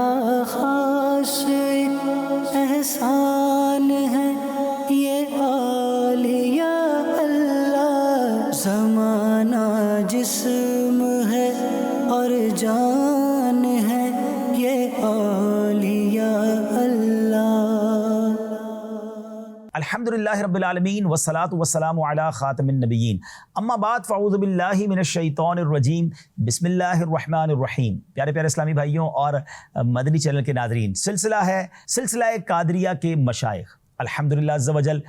کا خاص احسان ہے یہ اولیاء اللہ، زمانہ جسم ہے اور جان ہے یہ اولیاء اللہ۔ الحمدللہ رب العالمین والصلاة والسلام علی خاتم النبیین، اما بعد فاعوذ باللہ من الشیطان الرجیم، بسم اللہ الرحمن الرحیم۔ پیارے پیارے اسلامی بھائیوں اور مدنی چینل کے ناظرین، سلسلہ قادریہ کے مشائخ، الحمدللہ عز و جل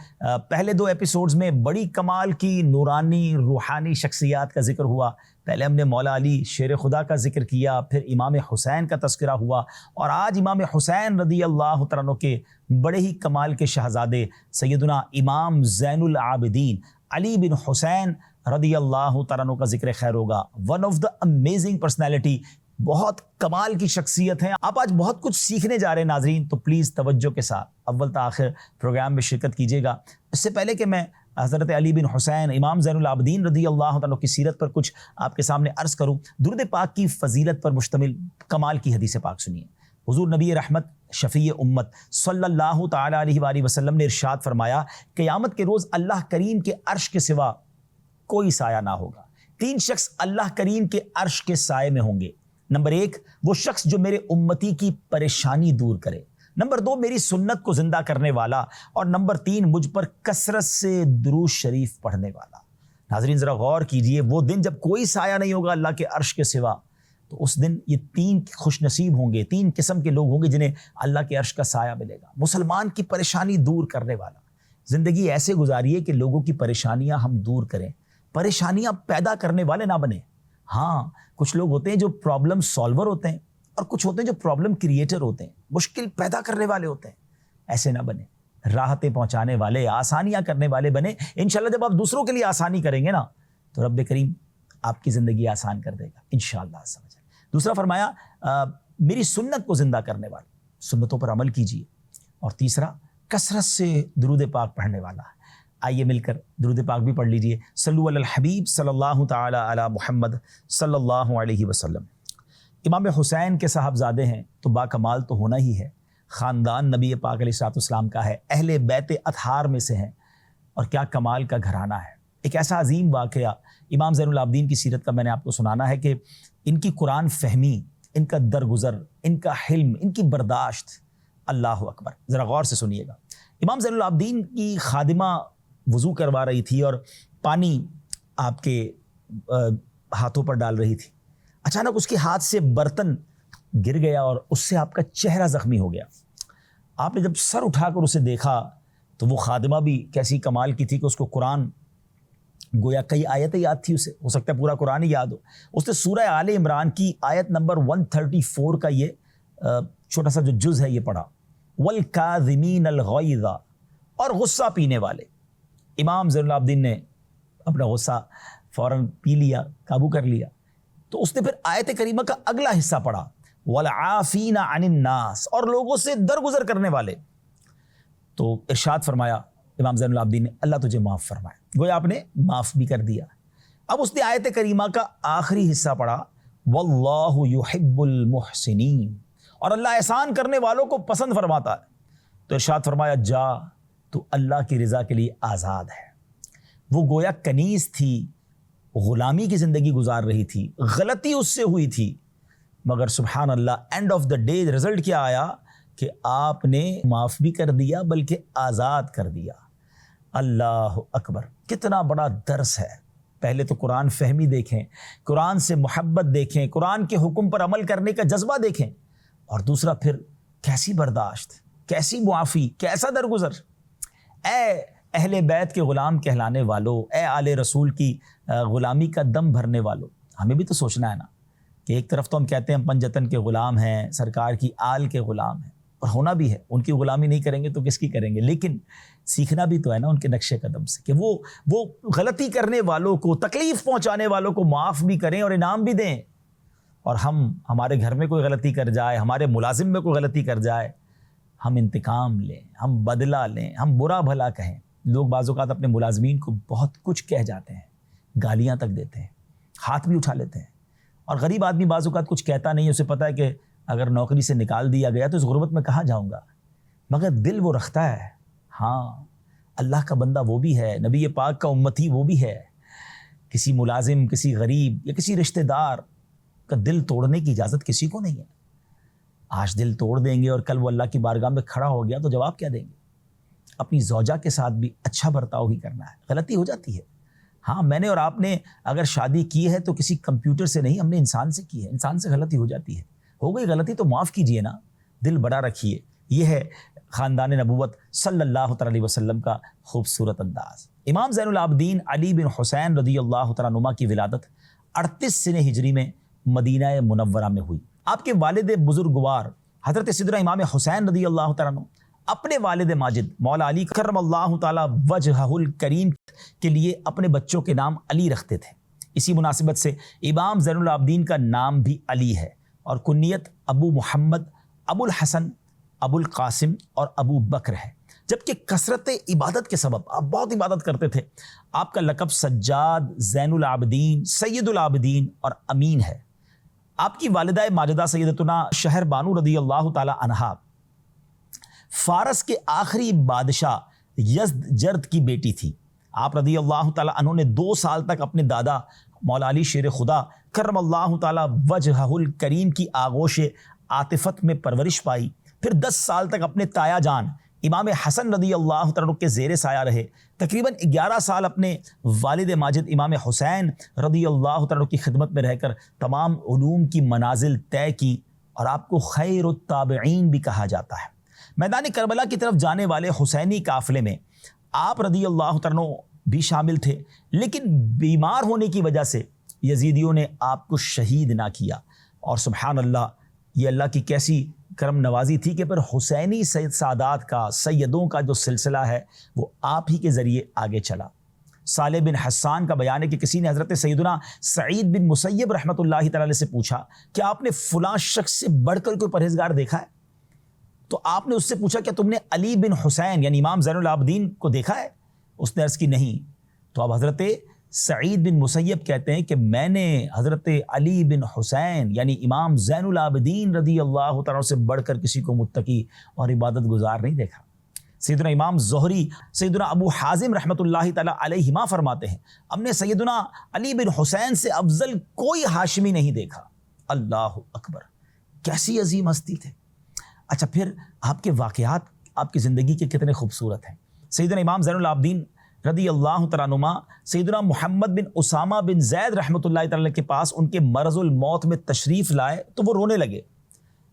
پہلے 2 ایپیسوڈز میں بڑی کمال کی نورانی روحانی شخصیات کا ذکر ہوا۔ پہلے ہم نے مولا علی شیر خدا کا ذکر کیا، پھر امام حسین کا تذکرہ ہوا، اور آج امام حسین رضی اللہ تعالیٰ عنہ کے بڑے ہی کمال کے شہزادے سیدنا امام زین العابدین علی بن حسین رضی اللہ تعالیٰ عنہ کا ذکر خیر ہوگا۔ One of the amazing personality, بہت کمال کی شخصیت ہیں۔ آپ آج بہت کچھ سیکھنے جا رہے ہیں ناظرین، تو پلیز توجہ کے ساتھ اول تا آخر پروگرام میں شرکت کیجیے گا۔ اس سے پہلے کہ میں حضرت علی بن حسین امام زین العابدین رضی اللہ عنہ کی سیرت پر کچھ آپ کے سامنے عرض کروں، درود پاک کی فضیلت پر مشتمل کمال کی حدیث پاک سنیے۔ حضور نبی رحمت شفیع امت صلی اللہ تعالی علیہ وآلہ وسلم نے ارشاد فرمایا، قیامت کے روز اللہ کریم کے عرش کے سوا کوئی سایہ نہ ہوگا۔ 3 شخص اللہ کریم کے عرش کے سائے میں ہوں گے۔ نمبر 1 وہ شخص جو میرے امتی کی پریشانی دور کرے، نمبر 2 میری سنت کو زندہ کرنے والا، اور نمبر 3 مجھ پر کثرت سے درود شریف پڑھنے والا۔ ناظرین ذرا غور کیجئے، وہ دن جب کوئی سایہ نہیں ہوگا اللہ کے عرش کے سوا، تو اس دن یہ 3 خوش نصیب ہوں گے، 3 قسم کے لوگ ہوں گے جنہیں اللہ کے عرش کا سایہ ملے گا۔ مسلمان کی پریشانی دور کرنے والا، زندگی ایسے گزاریے کہ لوگوں کی پریشانیاں ہم دور کریں، پریشانیاں پیدا کرنے والے نہ بنیں۔ ہاں کچھ لوگ ہوتے ہیں جو پرابلم سالور ہوتے ہیں، اور کچھ ہوتے ہیں جو پرابلم کریٹر ہوتے ہیں، مشکل پیدا کرنے والے ہوتے ہیں۔ ایسے نہ بنے، راحتیں پہنچانے والے، آسانیاں کرنے والے بنے۔ انشاءاللہ جب آپ دوسروں کے لیے آسانی کریں گے نا، تو رب کریم آپ کی زندگی آسان کر دے گا انشاءاللہ سمجھ۔ دوسرا فرمایا میری سنت کو زندہ کرنے والا، سنتوں پر عمل کیجیے۔ اور تیسرا کثرت سے درود پاک پڑھنے والا۔ آئیے مل کر درود پاک بھی پڑھ لیجئے۔ صلو علی الحبیب صلی اللہ تعالی علی محمد صلی اللہ علیہ وسلم۔ امام حسین کے صاحبزادے ہیں تو با کمال تو ہونا ہی ہے، خاندان نبی پاک علیہ السلام کا ہے، اہل بیت اطہار میں سے ہیں، اور کیا کمال کا گھرانہ ہے۔ ایک ایسا عظیم واقعہ امام زین العابدین کی سیرت کا میں نے آپ کو سنانا ہے کہ ان کی قرآن فہمی، ان کا درگزر، ان کا حلم، ان کی برداشت، اللہ اکبر۔ ذرا غور سے سنیے گا۔ امام زین العابدین کی خادمہ وضو کروا رہی تھی اور پانی آپ کے ہاتھوں پر ڈال رہی تھی، اچانک اس کے ہاتھ سے برتن گر گیا اور اس سے آپ کا چہرہ زخمی ہو گیا۔ آپ نے جب سر اٹھا کر اسے دیکھا تو وہ خادمہ بھی کیسی کمال کی تھی کہ اس کو قرآن گویا کئی آیتیں یاد تھی، اسے ہو سکتا ہے پورا قرآن ہی یاد ہو۔ اس نے سورہ آل عمران کی آیت نمبر 134 کا یہ چھوٹا سا جو جز ہے یہ پڑھا، وَالْكَاظِمِينَ الْغَيْظَ، اور غصہ پینے والے۔ امام زین العابدین نے اپنا غصہ فوراً پی لیا، قابو کر لیا، تو اس نے پھر آیت کریمہ کا اگلا حصہ پڑھا، وَالْعَافِينَ عَنِ النَّاسِ، اور لوگوں سے درگزر کرنے والے۔ تو ارشاد فرمایا امام زین العابدین نے، اللہ تجھے معاف فرمائے، گویا آپ نے معاف بھی کر دیا۔ اب اس نے آیت کریمہ کا آخری حصہ پڑھا، وَاللَّهُ يُحِبُّ الْمُحْسِنِينَ، اور اللہ احسان کرنے والوں کو پسند فرماتا ہے۔ تو ارشاد فرمایا جا تو اللہ کی رضا کے لیے آزاد ہے۔ وہ گویا کنیز تھی، غلامی کی زندگی گزار رہی تھی، غلطی اس سے ہوئی تھی، مگر سبحان اللہ end of the day result کیا آیا کہ آپ نے معاف بھی کر دیا بلکہ آزاد کر دیا۔ اللہ اکبر، کتنا بڑا درس ہے۔ پہلے تو قرآن فہمی دیکھیں، قرآن سے محبت دیکھیں، قرآن کے حکم پر عمل کرنے کا جذبہ دیکھیں، اور دوسرا پھر کیسی برداشت، کیسی معافی، کیسا درگزر۔ اے اہل بیت کے غلام کہلانے والوں، اے آل رسول کی غلامی کا دم بھرنے والوں، ہمیں بھی تو سوچنا ہے نا کہ ایک طرف تو ہم کہتے ہیں ہم پنجتن کے غلام ہیں، سرکار کی آل کے غلام ہیں، اور ہونا بھی ہے، ان کی غلامی نہیں کریں گے تو کس کی کریں گے، لیکن سیکھنا بھی تو ہے نا ان کے نقش قدم سے کہ وہ غلطی کرنے والوں کو، تکلیف پہنچانے والوں کو معاف بھی کریں اور انعام بھی دیں، اور ہمارے گھر میں کوئی غلطی کر جائے، ہمارے ملازم میں کوئی غلطی کر جائے، ہم انتقام لیں، ہم بدلہ لیں، ہم برا بھلا کہیں۔ لوگ بعض اوقات اپنے ملازمین کو بہت کچھ کہہ جاتے ہیں، گالیاں تک دیتے ہیں، ہاتھ بھی اٹھا لیتے ہیں، اور غریب آدمی بعض اوقات کچھ کہتا نہیں ہے، اسے پتہ ہے کہ اگر نوکری سے نکال دیا گیا تو اس غربت میں کہاں جاؤں گا، مگر دل وہ رکھتا ہے، ہاں اللہ کا بندہ وہ بھی ہے، نبی پاک کا امتی وہ بھی ہے۔ کسی ملازم، کسی غریب یا کسی رشتہ دار کا دل توڑنے کی اجازت کسی کو نہیں ہے۔ آج دل توڑ دیں گے اور کل وہ اللہ کی بارگاہ میں کھڑا ہو گیا تو جواب کیا دیں گے؟ اپنی زوجہ کے ساتھ بھی اچھا برتاؤ ہی کرنا ہے۔ غلطی ہو جاتی ہے، ہاں میں نے اور آپ نے اگر شادی کی ہے تو کسی کمپیوٹر سے نہیں، ہم نے انسان سے کی ہے، انسان سے غلطی ہو جاتی ہے، ہو گئی غلطی تو معاف کیجئے نا، دل بڑا رکھیے۔ یہ ہے خاندان نبوت صلی اللہ تعالی علیہ وسلم کا خوبصورت انداز۔ امام زین العابدین علی بن حسین رضی اللہ تعالیٰ عنہما کی ولادت 38 سنہ ہجری میں مدینہ منورہ میں ہوئی۔ آپ کے والد بزرگوار حضرت سیدنا امام حسین رضی اللہ تعالیٰ عنہ اپنے والد ماجد مولا علی کرم اللہ تعالیٰ وجہہ الکریم کے لیے اپنے بچوں کے نام علی رکھتے تھے۔ اسی مناسبت سے امام زین العابدین کا نام بھی علی ہے اور کنیت ابو محمد، ابو الحسن، ابو القاسم اور ابو بکر ہے، جبکہ کثرت عبادت کے سبب آپ بہت عبادت کرتے تھے، آپ کا لقب سجاد، زین العابدین، سید العابدین اور امین ہے۔ آپ کی والدہ ماجدہ سیدتنا شہر بانو رضی اللہ تعالی عنہا فارس کے آخری بادشاہ یزدجرد کی بیٹی تھی۔ آپ رضی اللہ تعالی عنہ نے 2 سال تک اپنے دادا مولا علی شیر خدا کرم اللہ تعالی وجہہ الکریم کی آغوش عاطفت میں پرورش پائی، پھر 10 سال تک اپنے تایا جان امام حسن رضی اللہ تعالیٰ کے زیر سایہ رہے، تقریباً 11 سال اپنے والد ماجد امام حسین رضی اللہ تعالیٰ کی خدمت میں رہ کر تمام علوم کی منازل طے کی، اور آپ کو خیر التابعین بھی کہا جاتا ہے۔ میدان کربلا کی طرف جانے والے حسینی قافلے میں آپ رضی اللہ تعالیٰ بھی شامل تھے، لیکن بیمار ہونے کی وجہ سے یزیدیوں نے آپ کو شہید نہ کیا، اور سبحان اللہ یہ اللہ کی کیسی کرم نوازی تھی کہ پھر حسینی سادات کا، سیدوں کا جو سلسلہ ہے وہ آپ ہی کے ذریعے آگے چلا۔ صالح بن حسان کا بیان ہے کہ کسی نے حضرت سیدنا سعید بن مسیب رحمۃ اللہ تعالی سے پوچھا کہ آپ نے فلاں شخص سے بڑھ کر کوئی پرہیزگار دیکھا ہے؟ تو آپ نے اس سے پوچھا کہ تم نے علی بن حسین یعنی امام زین العابدین کو دیکھا ہے؟ اس نے عرض کی نہیں۔ تو اب حضرت سعید بن مسیب کہتے ہیں کہ میں نے حضرت علی بن حسین یعنی امام زین العابدین رضی اللہ تعالیٰ سے بڑھ کر کسی کو متقی اور عبادت گزار نہیں دیکھا۔ سیدنا امام زہری، سیدنا ابو حازم رحمۃ اللہ تعالیٰ علیہما فرماتے ہیں ہم نے سیدنا علی بن حسین سے افضل کوئی ہاشمی نہیں دیکھا۔ اللہ اکبر، کیسی عظیم ہستی تھے۔ اچھا، پھر آپ کے واقعات آپ کی زندگی کے کتنے خوبصورت ہیں۔ سیدنا امام زین العابدین رضی اللہ تعالیٰ عنہ سیدنا محمد بن اسامہ بن زید رحمۃ اللہ تعالیٰ کے پاس ان کے مرض الموت میں تشریف لائے تو وہ رونے لگے۔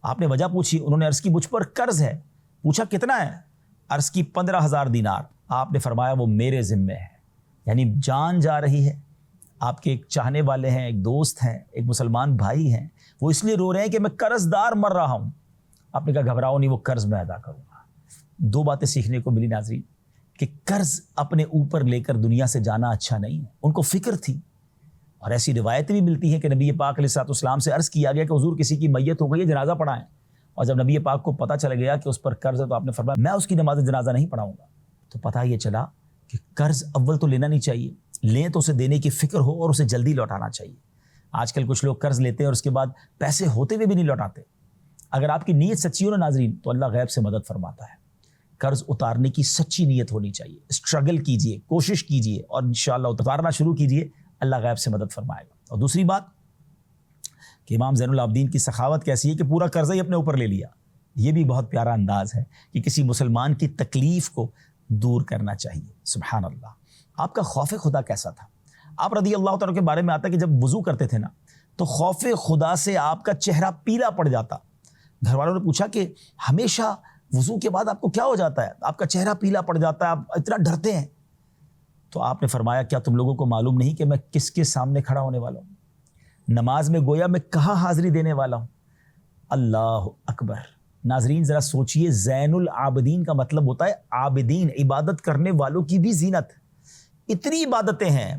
آپ نے وجہ پوچھی، انہوں نے عرض کی مجھ پر قرض ہے۔ پوچھا کتنا ہے؟ عرض کی 15,000 دینار۔ آپ نے فرمایا وہ میرے ذمے ہے، یعنی جان جا رہی ہے۔ آپ کے ایک چاہنے والے ہیں، ایک دوست ہیں، ایک مسلمان بھائی ہیں، وہ اس لیے رو رہے ہیں کہ میں قرض دار مر رہا ہوں۔ آپ نے کہا گھبراؤ نہیں، وہ قرض میں ادا کروں گا۔ 2 باتیں سیکھنے کو ملی ناظرین کہ قرض اپنے اوپر لے کر دنیا سے جانا اچھا نہیں ہے۔ ان کو فکر تھی، اور ایسی روایتیں بھی ملتی ہیں کہ نبی پاک علیہ الصلوۃ والسلام سے عرض کیا گیا کہ حضور کسی کی میت ہو گئی ہے، جنازہ پڑھائیں، اور جب نبی پاک کو پتہ چل گیا کہ اس پر قرض ہے تو آپ نے فرمایا میں اس کی نماز جنازہ نہیں پڑھاؤں گا۔ تو پتہ یہ چلا کہ قرض اول تو لینا نہیں چاہیے، لیں تو اسے دینے کی فکر ہو اور اسے جلدی لوٹانا چاہیے۔ آج کل کچھ لوگ قرض لیتے ہیں اور اس کے بعد پیسے ہوتے ہوئے بھی نہیں لوٹاتے۔ اگر آپ کی نیت سچی ہو نا ناظرین تو اللہ غیب سے مدد فرماتا ہے۔ قرض اتارنے کی سچی نیت ہونی چاہیے، اسٹرگل کیجئے، کوشش کیجئے اور انشاءاللہ اتارنا شروع کیجئے، اللہ غیب سے مدد فرمائے گا۔ اور دوسری بات کہ امام زین العابدین کی سخاوت کیسی ہے کہ پورا قرضہ ہی اپنے اوپر لے لیا۔ یہ بھی بہت پیارا انداز ہے کہ کسی مسلمان کی تکلیف کو دور کرنا چاہیے۔ سبحان اللہ، آپ کا خوف خدا کیسا تھا؟ آپ رضی اللہ تعالیٰ کے بارے میں آتا ہے کہ جب وضو کرتے تھے نا تو خوف خدا سے آپ کا چہرہ پیلا پڑ جاتا۔ گھر والوں نے پوچھا کہ ہمیشہ وضو کے بعد آپ کو کیا ہو جاتا ہے؟ آپ کا چہرہ پیلا پڑ جاتا ہے، آپ اتنا ڈرتے ہیں۔ تو آپ نے فرمایا کیا تم لوگوں کو معلوم نہیں کہ میں کس کے سامنے کھڑا ہونے والا ہوں؟ نماز میں گویا میں کہاں حاضری دینے والا ہوں؟ اللہ اکبر۔ ناظرین ذرا سوچئے، زین العابدین کا مطلب ہوتا ہے عابدین، عبادت کرنے والوں کی بھی زینت۔ اتنی عبادتیں ہیں،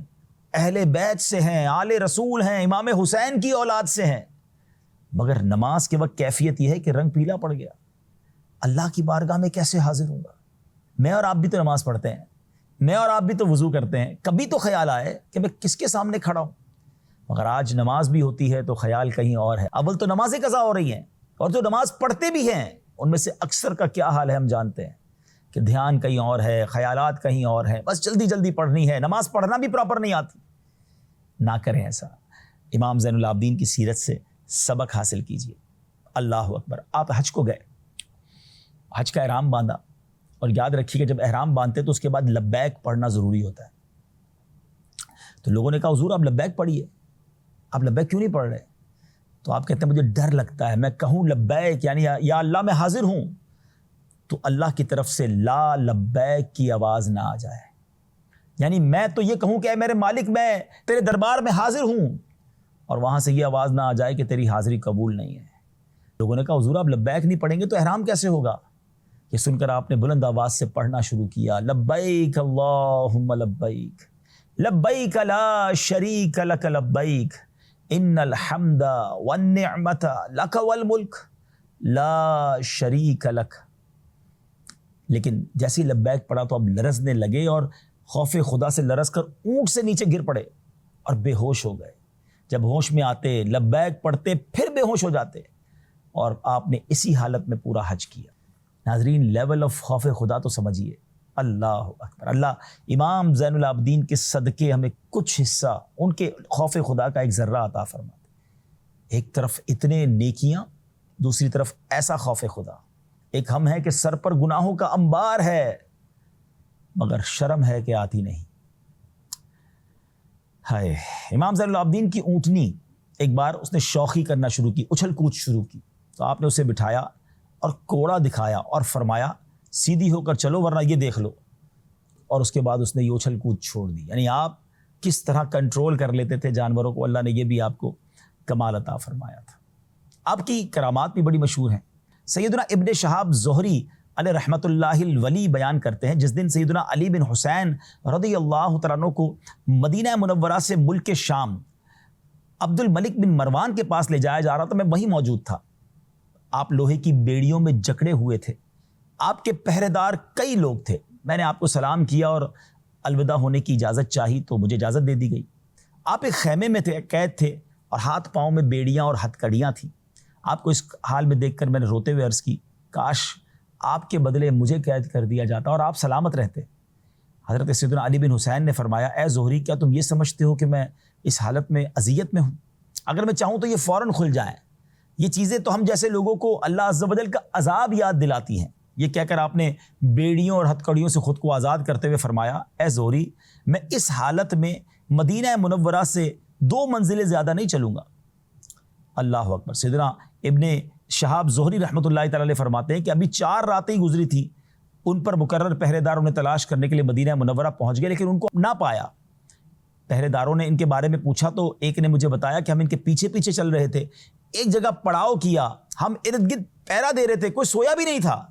اہل بیت سے ہیں، آل رسول ہیں، امام حسین کی اولاد سے ہیں، مگر نماز کے وقت کیفیت یہ ہے کہ رنگ پیلا پڑ گیا۔ اللہ کی بارگاہ میں کیسے حاضر ہوں گا؟ میں اور آپ بھی تو نماز پڑھتے ہیں، میں اور آپ بھی تو وضو کرتے ہیں، کبھی تو خیال آئے کہ میں کس کے سامنے کھڑا ہوں؟ مگر آج نماز بھی ہوتی ہے تو خیال کہیں اور ہے۔ اول تو نمازیں قضا ہو رہی ہیں، اور جو نماز پڑھتے بھی ہیں ان میں سے اکثر کا کیا حال ہے ہم جانتے ہیں کہ دھیان کہیں اور ہے، خیالات کہیں اور ہیں، بس جلدی جلدی پڑھنی ہے، نماز پڑھنا بھی پراپر نہیں آتی۔ نہ کریں ایسا، امام زین العابدین کی سیرت سے سبق حاصل کیجیے۔ اللہ اکبر۔ آپ حج کو گئے، حج کا احرام باندھا، اور یاد رکھیے کہ جب احرام باندھتے تو اس کے بعد لبیک پڑھنا ضروری ہوتا ہے۔ تو لوگوں نے کہا حضور آپ لبیک پڑھیے، آپ لبیک کیوں نہیں پڑھ رہے؟ تو آپ کہتے ہیں مجھے ڈر لگتا ہے، میں کہوں لبیک یعنی یا اللہ میں حاضر ہوں تو اللہ کی طرف سے لا لبیک کی آواز نہ آ جائے، یعنی میں تو یہ کہوں کہ اے میرے مالک میں تیرے دربار میں حاضر ہوں، اور وہاں سے یہ آواز نہ آ جائے کہ تیری حاضری قبول نہیں ہے۔ لوگوں نے کہا حضور آپ لبیک نہیں پڑھیں گے تو احرام کیسے ہوگا؟ یہ سن کر آپ نے بلند آواز سے پڑھنا شروع کیا، لبیک اللہم لبیک لبیک لا شریک لک لبیک ان الحمد والنعمت لک والملک لا شریک لک۔ لیکن جیسے لبیک پڑھا تو اب لرزنے لگے اور خوف خدا سے لرز کر اونٹ سے نیچے گر پڑے اور بے ہوش ہو گئے۔ جب ہوش میں آتے لبیک پڑھتے پھر بے ہوش ہو جاتے، اور آپ نے اسی حالت میں پورا حج کیا۔ ناظرین لیول آف خوف خدا تو سمجھیے۔ اللہ اکبر۔ اللہ امام زین العابدین کے صدقے ہمیں کچھ حصہ ان کے خوف خدا کا ایک ذرہ عطا فرماتے۔ ایک طرف اتنے نیکیاں، دوسری طرف ایسا خوف خدا۔ ایک ہم ہے کہ سر پر گناہوں کا انبار ہے مگر شرم ہے کہ آتی نہیں۔ ہائے، امام زین العابدین کی اونٹنی ایک بار اس نے شوخی کرنا شروع کی، اچھل کود شروع کی، تو آپ نے اسے بٹھایا اور کوڑا دکھایا اور فرمایا سیدھی ہو کر چلو ورنہ یہ دیکھ لو، اور اس کے بعد اس نے یہ اچھل کود چھوڑ دی۔ یعنی آپ کس طرح کنٹرول کر لیتے تھے جانوروں کو، اللہ نے یہ بھی آپ کو کمال عطا فرمایا تھا۔ آپ کی کرامات بھی بڑی مشہور ہیں۔ سیدنا ابن شہاب زہری علیہ رحمۃ اللہ الولی بیان کرتے ہیں جس دن سیدنا علی بن حسین رضی اللہ تعالیٰ عنہ کو مدینہ منورہ سے ملک شام عبد الملک بن مروان کے پاس لے جایا جا رہا تھا، میں وہیں موجود تھا۔ آپ لوہے کی بیڑیوں میں جکڑے ہوئے تھے، آپ کے پہرے دار کئی لوگ تھے۔ میں نے آپ کو سلام کیا اور الوداع ہونے کی اجازت چاہی تو مجھے اجازت دے دی گئی۔ آپ ایک خیمے میں تھے، قید تھے، اور ہاتھ پاؤں میں بیڑیاں اور ہتھکڑیاں تھیں۔ آپ کو اس حال میں دیکھ کر میں نے روتے ہوئے عرض کی کاش آپ کے بدلے مجھے قید کر دیا جاتا اور آپ سلامت رہتے۔ حضرت سیدنا علی بن حسین نے فرمایا اے زہری کیا تم یہ سمجھتے ہو کہ میں اس حالت میں اذیت میں ہوں؟ اگر میں چاہوں تو یہ فوراً کھل جائیں۔ یہ چیزیں تو ہم جیسے لوگوں کو اللہ عز و جل کا عذاب یاد دلاتی ہیں۔ یہ کہہ کر آپ نے بیڑیوں اور ہتھکڑیوں سے خود کو آزاد کرتے ہوئے فرمایا اے زہری میں اس حالت میں مدینہ منورہ سے 2 منزلیں زیادہ نہیں چلوں گا۔ اللہ اکبر۔ سیدنا ابن شہاب زہری رحمۃ اللہ تعالی علیہ فرماتے ہیں کہ ابھی 4 راتیں گزری تھی، ان پر مقرر پہرے دار انہیں تلاش کرنے کے لیے مدینہ منورہ پہنچ گئے لیکن ان کو نہ پایا۔ پہرے داروں نے ان کے بارے میں پوچھا تو ایک نے مجھے بتایا کہ ہم ان کے پیچھے پیچھے چل رہے تھے، ایک جگہ پڑاؤ کیا، ہم ارد گرد پہرا دے رہے تھے، کوئی سویا بھی نہیں تھا۔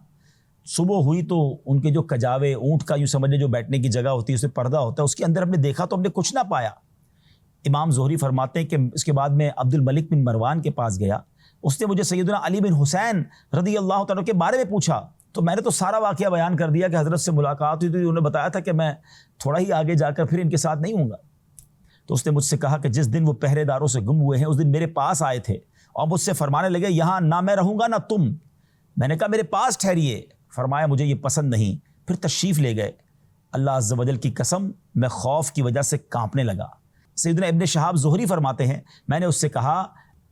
صبح ہوئی تو ان کے جو کجاوے اونٹ کا یوں سمجھے جو بیٹھنے کی جگہ ہوتی ہے اسے پردہ ہوتا ہے، اس کے اندر ہم نے دیکھا تو ہم نے کچھ نہ پایا۔ امام زہری فرماتے ہیں کہ اس کے بعد میں عبد الملک بن مروان کے پاس گیا، اس نے مجھے سیدنا علی بن حسین رضی اللہ تعالیٰ کے بارے میں پوچھا تو میں نے تو سارا واقعہ بیان کر دیا کہ حضرت سے ملاقات ہوئی تھی، انہوں نے بتایا تھا کہ میں تھوڑا ہی آگے جا کر پھر ان کے ساتھ نہیں ہوں گا۔ تو اس نے مجھ سے کہا کہ جس دن وہ پہرے داروں سے گم ہوئے ہیں اس دن میرے پاس آئے تھے اور مجھ سے فرمانے لگے یہاں نہ میں رہوں گا نہ تم۔ میں نے کہا میرے پاس ٹھہریے، فرمایا مجھے یہ پسند نہیں، پھر تشریف لے گئے۔ اللہ عز و جل کی قسم میں خوف کی وجہ سے کانپنے لگا۔ سیدنا ابن شہاب زہری فرماتے ہیں میں نے اس سے کہا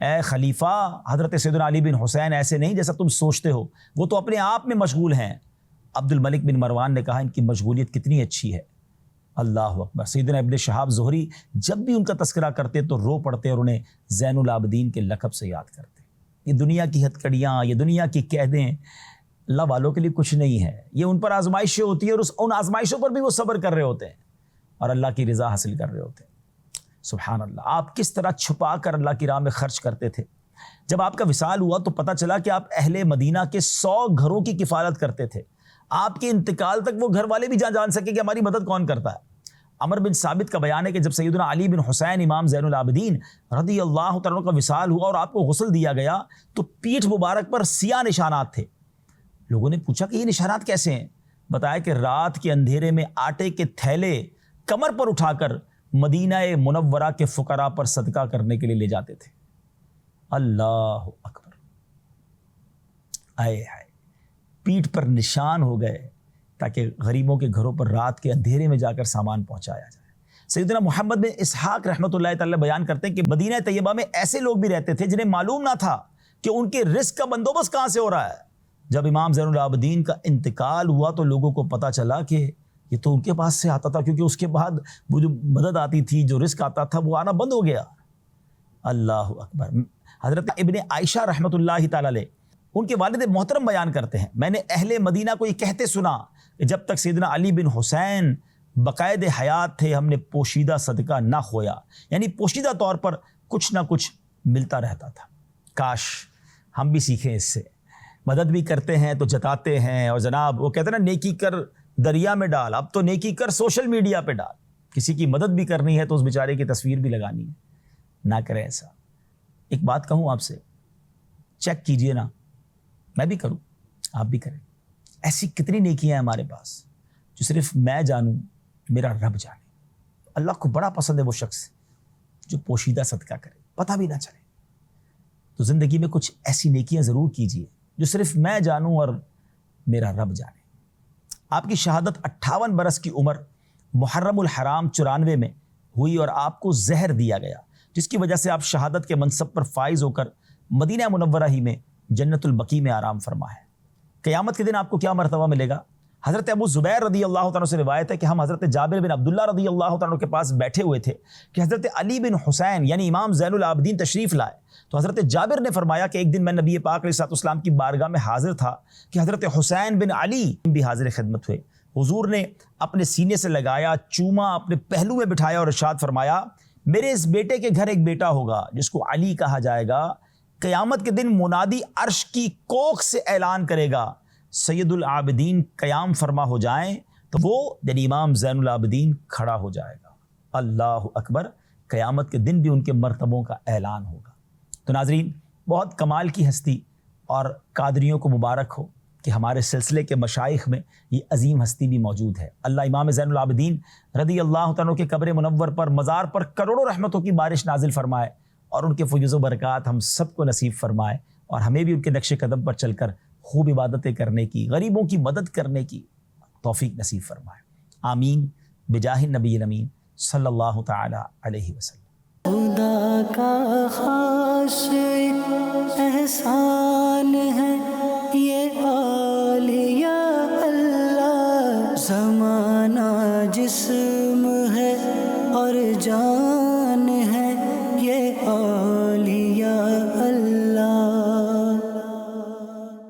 اے خلیفہ حضرت سیدنا علی بن حسین ایسے نہیں جیسا تم سوچتے ہو، وہ تو اپنے آپ میں مشغول ہیں۔ عبد الملک بن مروان نے کہا ان کی مشغولیت کتنی اچھی ہے۔ اللہ اکبر۔ سیدنا ابن شہاب زہری جب بھی ان کا تذکرہ کرتے تو رو پڑتے اور انہیں زین العابدین کے لقب سے یاد کرتے۔ یہ دنیا کی ہتھکڑیاں، یہ دنیا کی قیدیں اللہ والوں کے لیے کچھ نہیں ہے، یہ ان پر آزمائشیں ہوتی ہیں اور ان آزمائشوں پر بھی وہ صبر کر رہے ہوتے ہیں اور اللہ کی رضا حاصل کر رہے ہوتے ہیں۔ سبحان اللہ۔ آپ کس طرح چھپا کر اللہ کی راہ میں خرچ کرتے تھے۔ جب آپ کا وصال ہوا تو پتہ چلا کہ آپ اہل مدینہ کے 100 گھروں کی کفالت کرتے تھے۔ آپ کے انتقال تک وہ گھر والے بھی جان سکے کہ ہماری مدد کون کرتا ہے۔ عمر بن ثابت کا بیان ہے کہ جب سیدنا علی بن حسین امام زین العابدین رضی اللہ تعالیٰ کا وصال ہوا اور آپ کو غسل دیا گیا تو پیٹھ مبارک پر سیاہ نشانات تھے۔ لوگوں نے پوچھا کہ یہ نشانات کیسے ہیں؟ بتایا کہ رات کے اندھیرے میں آٹے کے تھیلے کمر پر اٹھا کر مدینہ منورہ کے فقراء پر صدقہ کرنے کے لیے لے جاتے تھے۔ اللہ اکبر۔ آئے ہائے پیٹھ پر نشان ہو گئے تاکہ غریبوں کے گھروں پر رات کے اندھیرے میں جا کر سامان پہنچایا جائے۔ سیدنا محمد بن اسحاق رحمۃ اللہ تعالی بیان کرتے ہیں کہ مدینہ طیبہ میں ایسے لوگ بھی رہتے تھے جنہیں معلوم نہ تھا کہ ان کے رزق کا بندوبست کہاں سے ہو رہا ہے۔ جب امام زین العابدین کا انتقال ہوا تو لوگوں کو پتہ چلا کہ یہ تو ان کے پاس سے آتا تھا، کیونکہ اس کے بعد وہ جو مدد آتی تھی، جو رزق آتا تھا، وہ آنا بند ہو گیا۔ اللہ اکبر۔ حضرت ابن عائشہ رحمۃ اللہ تعالی علیہ ان کے والد محترم بیان کرتے ہیں، میں نے اہل مدینہ کو یہ کہتے سنا کہ جب تک سیدنا علی بن حسین باقاعد حیات تھے ہم نے پوشیدہ صدقہ نہ کھویا، یعنی پوشیدہ طور پر کچھ نہ کچھ ملتا رہتا تھا۔ کاش ہم بھی سیکھیں اس سے، مدد بھی کرتے ہیں تو جتاتے ہیں، اور جناب وہ کہتے ہیں نا نیکی کر دریا میں ڈال، اب تو نیکی کر سوشل میڈیا پہ ڈال۔ کسی کی مدد بھی کرنی ہے تو اس بیچارے کی تصویر بھی لگانی ہے، نہ کریں ایسا۔ ایک بات کہوں آپ سے، چیک کیجئے نا، میں بھی کروں آپ بھی کریں، ایسی کتنی نیکیاں ہیں ہمارے پاس جو صرف میں جانوں میرا رب جانے۔ اللہ کو بڑا پسند ہے وہ شخص جو پوشیدہ صدقہ کرے، پتہ بھی نہ چلے۔ تو زندگی میں کچھ ایسی نیکیاں ضرور کیجئے جو صرف میں جانوں اور میرا رب جانے۔ آپ کی شہادت 58 برس کی عمر محرم الحرام 94 میں ہوئی اور آپ کو زہر دیا گیا، جس کی وجہ سے آپ شہادت کے منصب پر فائز ہو کر مدینہ منورہ ہی میں جنت البقیع میں آرام فرما ہے۔ قیامت کے دن آپ کو کیا مرتبہ ملے گا؟ حضرت ابو زبیر رضی اللہ تعالیٰ سے روایت ہے کہ ہم حضرت جابر بن عبداللہ رضی اللہ تعالیٰ کے پاس بیٹھے ہوئے تھے کہ حضرت علی بن حسین یعنی امام زین العابدین تشریف لائے، تو حضرت جابر نے فرمایا کہ ایک دن میں نبی پاک علیہ الصلوۃ والسلام کی بارگاہ میں حاضر تھا کہ حضرت حسین بن علی بھی حاضر خدمت ہوئے۔ حضور نے اپنے سینے سے لگایا، چوما، اپنے پہلو میں بٹھایا اور ارشاد فرمایا، میرے اس بیٹے کے گھر ایک بیٹا ہوگا جس کو علی کہا جائے گا، قیامت کے دن منادی عرش کی کوکھ سے اعلان کرے گا، سید العابدین قیام فرما ہو جائیں تو وہ یعنی امام زین العابدین کھڑا ہو جائے گا۔ اللہ اکبر، قیامت کے دن بھی ان کے مرتبوں کا اعلان ہوگا۔ تو ناظرین، بہت کمال کی ہستی اور قادریوں کو مبارک ہو کہ ہمارے سلسلے کے مشائخ میں یہ عظیم ہستی بھی موجود ہے۔ اللہ امام زین العابدین رضی اللہ تعالیٰ کے قبر منور پر، مزار پر کروڑوں رحمتوں کی بارش نازل فرمائے اور ان کے فیض و برکات ہم سب کو نصیب فرمائے، اور ہمیں بھی ان کے نقش قدم پر چل کر خوب عبادتیں کرنے کی، غریبوں کی مدد کرنے کی توفیق نصیب فرمائے۔ آمین بجاہ النبی الامین صلی اللہ تعالی علیہ وسلم۔ خدا کا خاص احسان